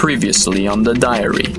Previously on the diary.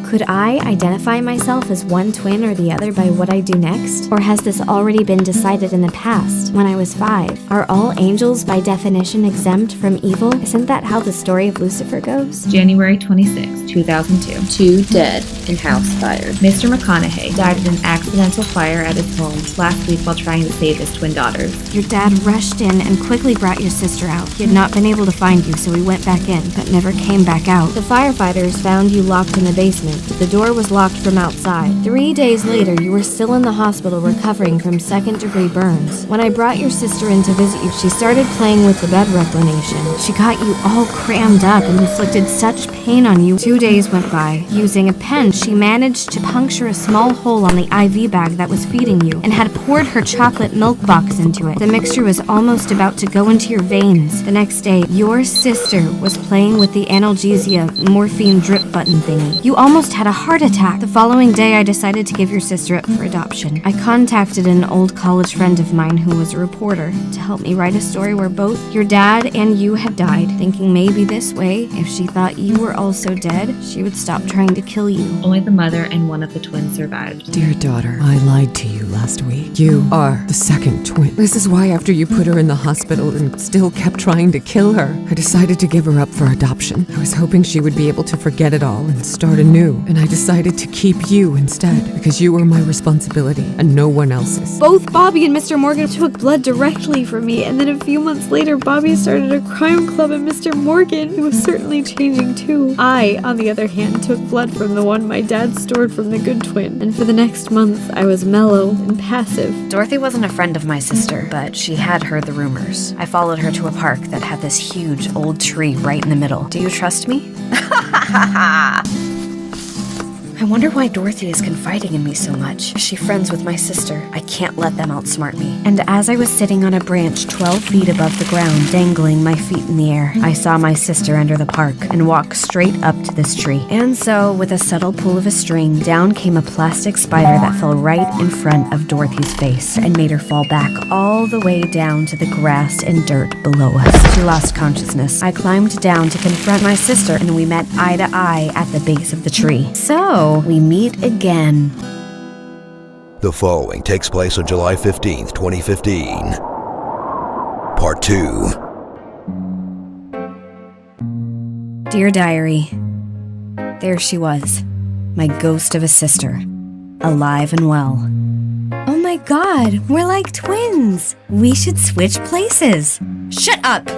Could I identify myself as one twin or the other by what I do next? Or has this already been decided in the past, when I was 5? Are all angels by definition exempt from evil? Isn't that how the story of Lucifer goes? January 26, 2002. 2 dead in house fire. Mr. McConaughey died in an accidental fire at his home last week while trying to save his twin daughters. Your dad rushed in and quickly brought your sister out. He had not been able to find you, so he went back in, but never came back out. The firefighters found you locked in the basement. The door was locked from outside. 3 days later, you were still in the hospital recovering from second-degree burns. When I brought your sister in to visit you, she started playing with the bed reclination. She got you all crammed up and inflicted such pain on you. 2 days went by. Using a pen, she managed to puncture a small hole on the IV bag that was feeding you and had poured her chocolate milk box into it. The mixture was almost about to go into your veins. The next day, your sister was playing with the analgesia morphine drip button thingy. You almost had a heart attack. The following day, I decided to give your sister up for adoption. I contacted an old college friend of mine who was a reporter to help me write a story where both your dad and you had died, thinking maybe this way, if she thought you were also dead, she would stop trying to kill you. Only the mother and one of the twins survived. Dear daughter, I lied to you last week. You are the second twin. This is why after you put her in the hospital and still kept trying to kill her, I decided to give her up for adoption. I was hoping she would be able to forget it all and start anew, and I decided to keep you instead because you were my responsibility and no one else's. Both Bobby and Mr. Morgan took blood directly from me, and then a few months later, Bobby started a crime club, and Mr. Morgan, he was certainly changing too. I, on the other hand, took blood from the one my dad stored from the good twin, and for the next month, I was mellow and passive. Dorothy wasn't a friend of my sister, but she had heard the rumors. I followed her to a park that had this huge old tree right in the middle. Do you trust me? I wonder why Dorothy is confiding in me so much. Is she friends with my sister? I can't let them outsmart me. And as I was sitting on a branch 12 feet above the ground, dangling my feet in the air, I saw my sister enter the park and walk straight up to this tree. And so, with a subtle pull of a string, down came a plastic spider that fell right in front of Dorothy's face and made her fall back all the way down to the grass and dirt below us. She lost consciousness. I climbed down to confront my sister, and we met eye to eye at the base of the tree. So, we meet again. The following takes place on July 15th, 2015. Part 2. Dear Diary, there she was, my ghost of a sister, alive and well. Oh my god, we're like twins. We should switch places. Shut up!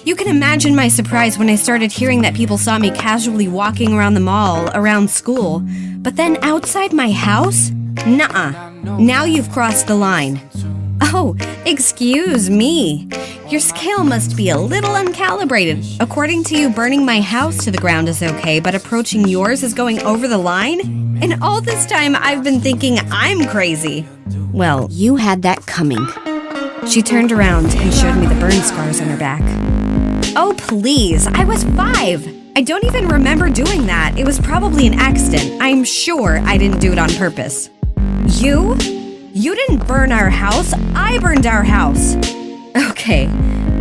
You can imagine my surprise when I started hearing that people saw me casually walking around the mall, around school. But then outside my house? Nuh-uh. Now you've crossed the line. Oh, excuse me. Your scale must be a little uncalibrated. According to you, burning my house to the ground is okay, but approaching yours is going over the line? And all this time I've been thinking I'm crazy. Well, you had that coming. She turned around and showed me the burn scars on her back. Oh, please, I was 5. I don't even remember doing that. It was probably an accident. I'm sure I didn't do it on purpose. You? You didn't burn our house. I burned our house. Okay,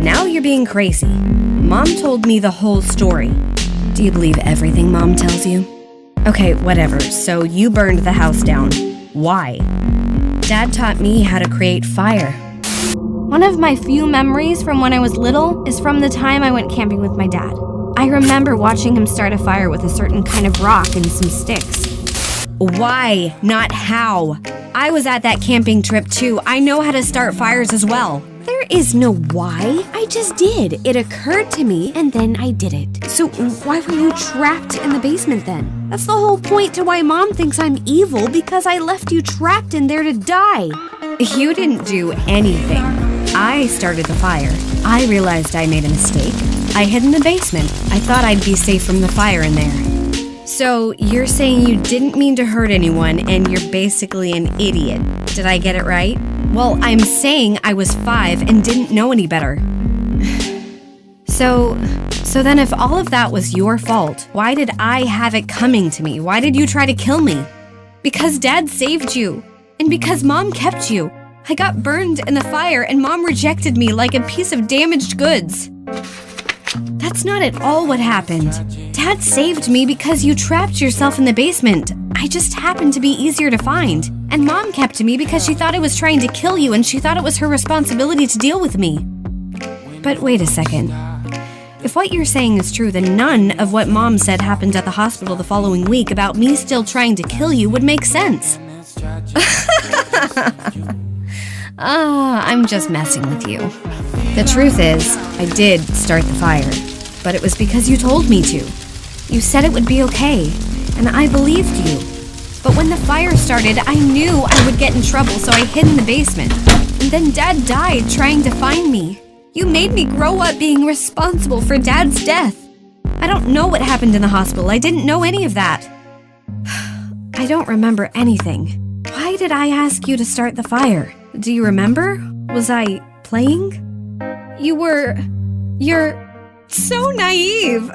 now you're being crazy. Mom told me the whole story. Do you believe everything Mom tells you? Okay, whatever. So you burned the house down. Why? Dad taught me how to create fire. One of my few memories from when I was little is from the time I went camping with my dad. I remember watching him start a fire with a certain kind of rock and some sticks. Why, not how? I was at that camping trip too. I know how to start fires as well. There is no why. I just did. It occurred to me, and then I did it. So why were you trapped in the basement then? That's the whole point to why Mom thinks I'm evil, because I left you trapped in there to die. You didn't do anything. I started the fire. I realized I made a mistake. I hid in the basement. I thought I'd be safe from the fire in there. So, you're saying you didn't mean to hurt anyone and you're basically an idiot. Did I get it right? Well, I'm saying I was 5 and didn't know any better. So then if all of that was your fault, why did I have it coming to me? Why did you try to kill me? Because Dad saved you. And because Mom kept you. I got burned in the fire and Mom rejected me like a piece of damaged goods. That's not at all what happened. Dad saved me because you trapped yourself in the basement. I just happened to be easier to find. And Mom kept me because she thought I was trying to kill you and she thought it was her responsibility to deal with me. But wait a second. If what you're saying is true, then none of what Mom said happened at the hospital the following week about me still trying to kill you would make sense. I'm just messing with you. The truth is, I did start the fire, but it was because you told me to. You said it would be okay, and I believed you. But when the fire started, I knew I would get in trouble, so I hid in the basement. And then Dad died trying to find me. You made me grow up being responsible for Dad's death. I don't know what happened in the hospital. I didn't know any of that. I don't remember anything. Why did I ask you to start the fire? Do you remember? Was I playing? You're so naive.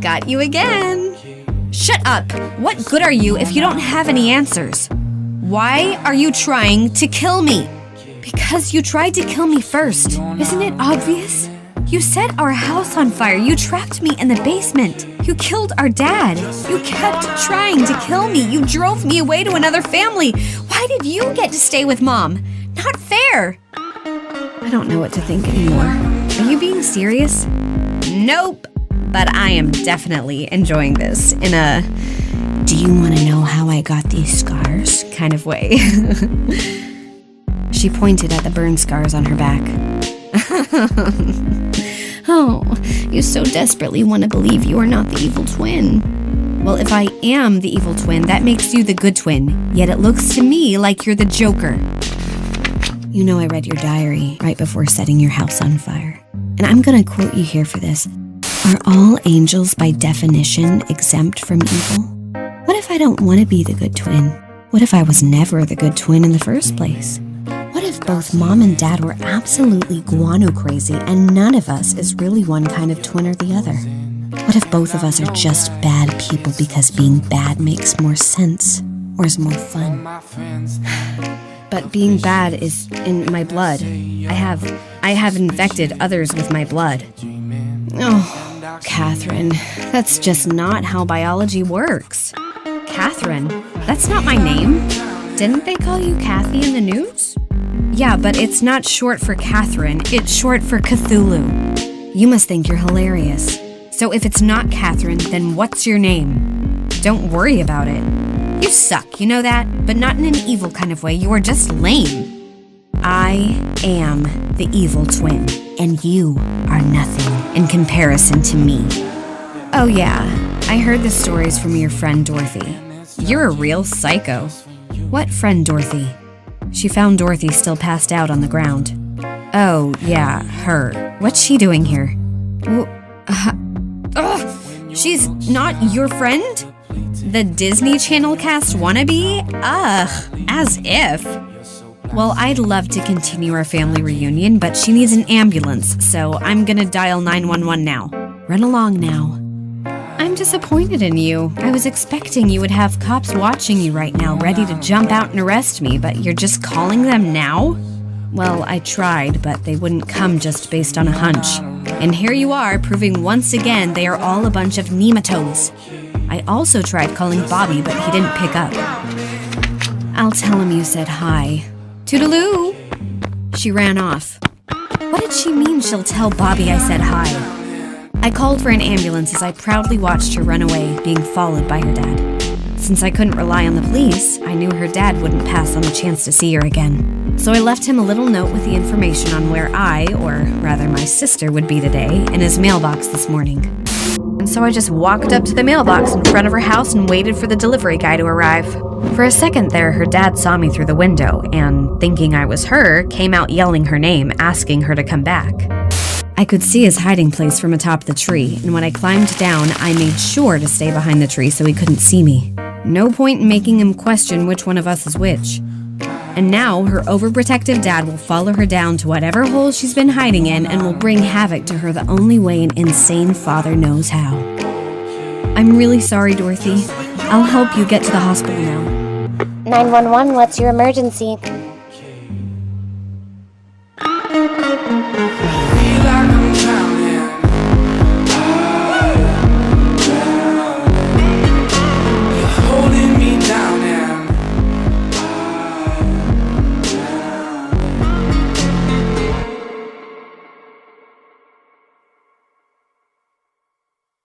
Got you again. Shut up. What good are you if you don't have any answers? Why are you trying to kill me? Because you tried to kill me first. Isn't it obvious? You set our house on fire. You trapped me in the basement. You killed our dad. You kept trying to kill me. You drove me away to another family. Why did you get to stay with Mom? Not fair. I don't know what to think anymore. Are you being serious? Nope. But I am definitely enjoying this in a do you want to know how I got these scars kind of way. She pointed at the burn scars on her back. Oh, you so desperately want to believe you are not the evil twin. Well, if I am the evil twin, that makes you the good twin. Yet it looks to me like you're the Joker. You know I read your diary right before setting your house on fire. And I'm gonna quote you here for this. Are all angels by definition exempt from evil? What if I don't want to be the good twin? What if I was never the good twin in the first place? What if both Mom and Dad were absolutely guano crazy and none of us is really one kind of twin or the other? What if both of us are just bad people because being bad makes more sense or is more fun? But being bad is in my blood. I have infected others with my blood. Oh, Catherine, that's just not how biology works. Catherine? That's not my name. Didn't they call you Kathy in the news? Yeah, but it's not short for Catherine, it's short for Cthulhu. You must think you're hilarious. So if it's not Catherine, then what's your name? Don't worry about it. You suck, you know that? But not in an evil kind of way, you are just lame. I am the evil twin, and you are nothing in comparison to me. Oh yeah, I heard the stories from your friend Dorothy. You're a real psycho. What friend Dorothy? She found Dorothy still passed out on the ground. Oh, yeah, her. What's she doing here? She's not your friend? The Disney Channel cast wannabe? Ugh, as if. Well, I'd love to continue our family reunion, but she needs an ambulance, so I'm gonna dial 911 now. Run along now. I'm disappointed in you. I was expecting you would have cops watching you right now, ready to jump out and arrest me, but you're just calling them now? Well, I tried, but they wouldn't come just based on a hunch. And here you are, proving once again they are all a bunch of nematodes. I also tried calling Bobby, but he didn't pick up. I'll tell him you said hi. Toodaloo! She ran off. What did she mean she'll tell Bobby I said hi? I called for an ambulance as I proudly watched her run away, being followed by her dad. Since I couldn't rely on the police, I knew her dad wouldn't pass on the chance to see her again. So I left him a little note with the information on where I, or rather my sister, would be today in his mailbox this morning. And so I just walked up to the mailbox in front of her house and waited for the delivery guy to arrive. For a second there, her dad saw me through the window and, thinking I was her, came out yelling her name, asking her to come back. I could see his hiding place from atop the tree, and when I climbed down, I made sure to stay behind the tree so he couldn't see me. No point in making him question which one of us is which. And now, her overprotective dad will follow her down to whatever hole she's been hiding in and will bring havoc to her the only way an insane father knows how. I'm really sorry, Dorothy. I'll help you get to the hospital now. 911, what's your emergency?